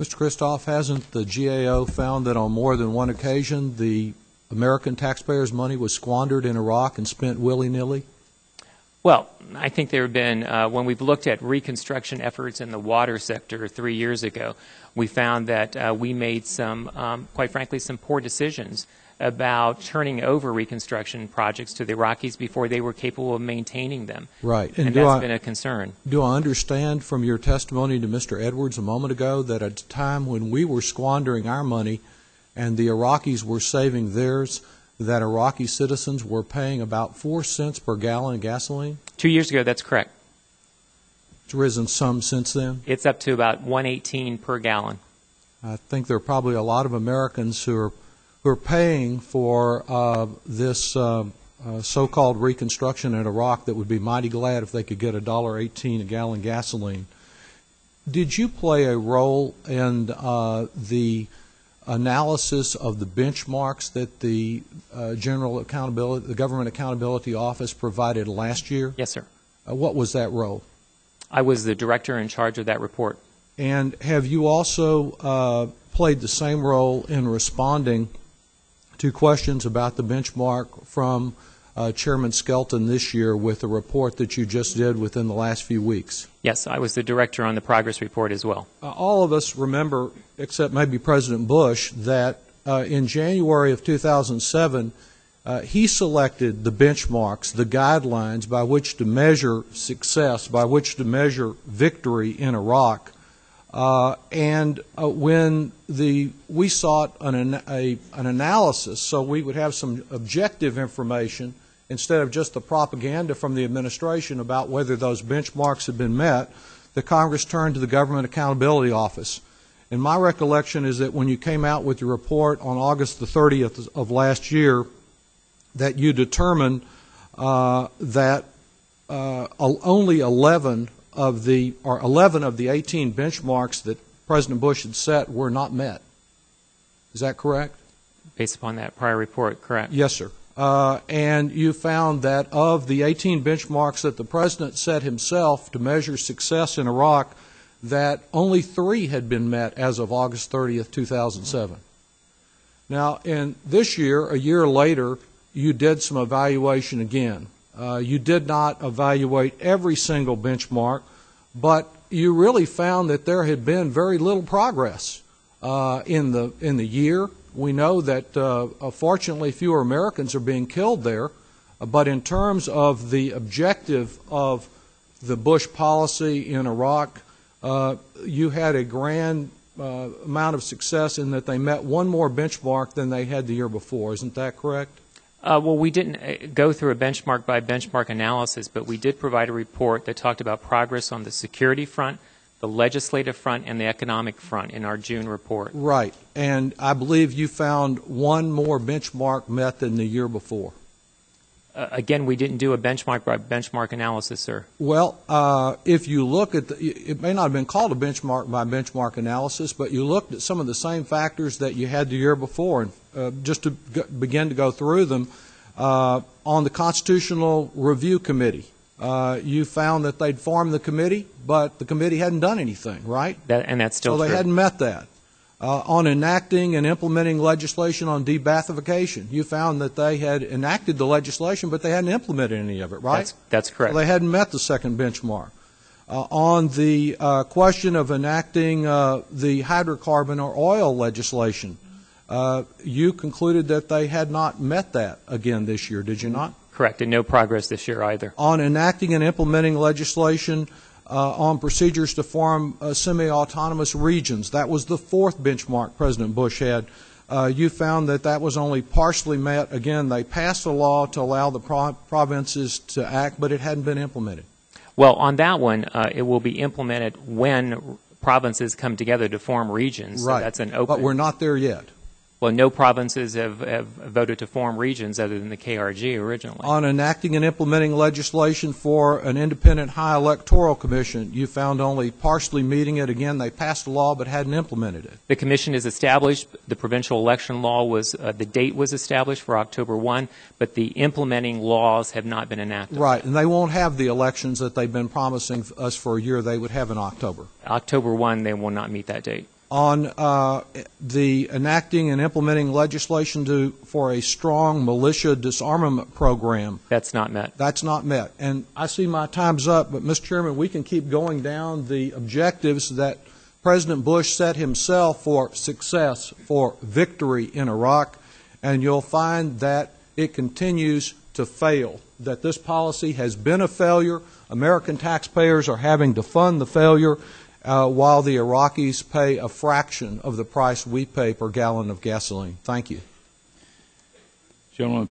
Mr. Kristof, hasn't the GAO found that on more than one occasion the American taxpayers' money was squandered in Iraq and spent willy-nilly? Well, I think there have been, when we've looked at reconstruction efforts in the water sector 3 years ago, we found that we made some, quite frankly, some poor decisions about turning over reconstruction projects to the Iraqis before they were capable of maintaining them. Right. And that's been a concern. Do I understand from your testimony to Mr. Edwards a moment ago that at a time when we were squandering our money and the Iraqis were saving theirs, that Iraqi citizens were paying about 4 cents per gallon of gasoline? 2 years ago, that's correct. It's risen some since then? It's up to about $1.18 per gallon. I think there are probably a lot of Americans who are paying for this so-called reconstruction in Iraq that would be mighty glad if they could get $1.18 a gallon gasoline. Did you play a role in the analysis of the benchmarks that the the Government Accountability Office provided last year? Yes, sir. What was that role? I was the director in charge of that report. And have you also played the same role in responding to questions about the benchmark from Chairman Skelton this year with the report that you just did within the last few weeks? Yes, I was the director on the progress report as well. All of us remember, except maybe President Bush, that in January of 2007, he selected the benchmarks, the guidelines by which to measure success, by which to measure victory in Iraq. And when we sought an analysis so we would have some objective information instead of just the propaganda from the administration about whether those benchmarks had been met, the Congress turned to the Government Accountability Office. And my recollection is that when you came out with your report on August the 30th of last year, that you determined that only 11 of the 18 benchmarks that President Bush had set were not met. Is that correct? Based upon that prior report, correct. Yes, sir. And you found that of the 18 benchmarks that the President set himself to measure success in Iraq, that only 3 had been met as of August 30th, 2007. Now, in this year, a year later, you did some evaluation again. You did not evaluate every single benchmark, but you really found that there had been very little progress in the year. We know that fortunately fewer Americans are being killed there, but in terms of the objective of the Bush policy in Iraq, you had a grand amount of success in that they met one more benchmark than they had the year before. Isn't that correct? Well, we didn't go through a benchmark by benchmark analysis, but we did provide a report that talked about progress on the security front, the legislative front, and the economic front in our June report. Right. And I believe you found one more benchmark met than the year before. Again, we didn't do a benchmark by benchmark analysis, sir. Well, if you look at it may not have been called a benchmark by benchmark analysis, but you looked at some of the same factors that you had the year before. And just to begin to go through them, on the Constitutional Review Committee, you found that they'd formed the committee, but the committee hadn't done anything, right? And that's still true. So they hadn't met that. On enacting and implementing legislation on de-Baathification, you found that they had enacted the legislation, but they hadn't implemented any of it, right? That's correct. So they hadn't met the second benchmark. On the question of enacting the hydrocarbon or oil legislation, you concluded that they had not met that again this year, did you not? Correct, and no progress this year either. On enacting and implementing legislation on procedures to form semi-autonomous regions, that was the fourth benchmark President Bush had. You found that that was only partially met. Again, they passed a law to allow the provinces to act, but it hadn't been implemented. Well, on that one, it will be implemented when provinces come together to form regions. Right, so that's an open. But we're not there yet. Well, no provinces have voted to form regions other than the KRG originally. On enacting and implementing legislation for an independent high electoral commission, you found only partially meeting it. Again, they passed a law but hadn't implemented it. The commission is established. The provincial election law was, the date was established for October 1, but the implementing laws have not been enacted. Right, and they won't have the elections that they've been promising us for a year they would have in October. October 1, they will not meet that date. on the enacting and implementing legislation for a strong militia disarmament program. That's not met. That's not met. And I see my time's up, but, Mr. Chairman, we can keep going down the objectives that President Bush set himself for success, for victory in Iraq, and you'll find that it continues to fail, that this policy has been a failure. American taxpayers are having to fund the failure, while the Iraqis pay a fraction of the price we pay per gallon of gasoline. Thank you. Gentlemen.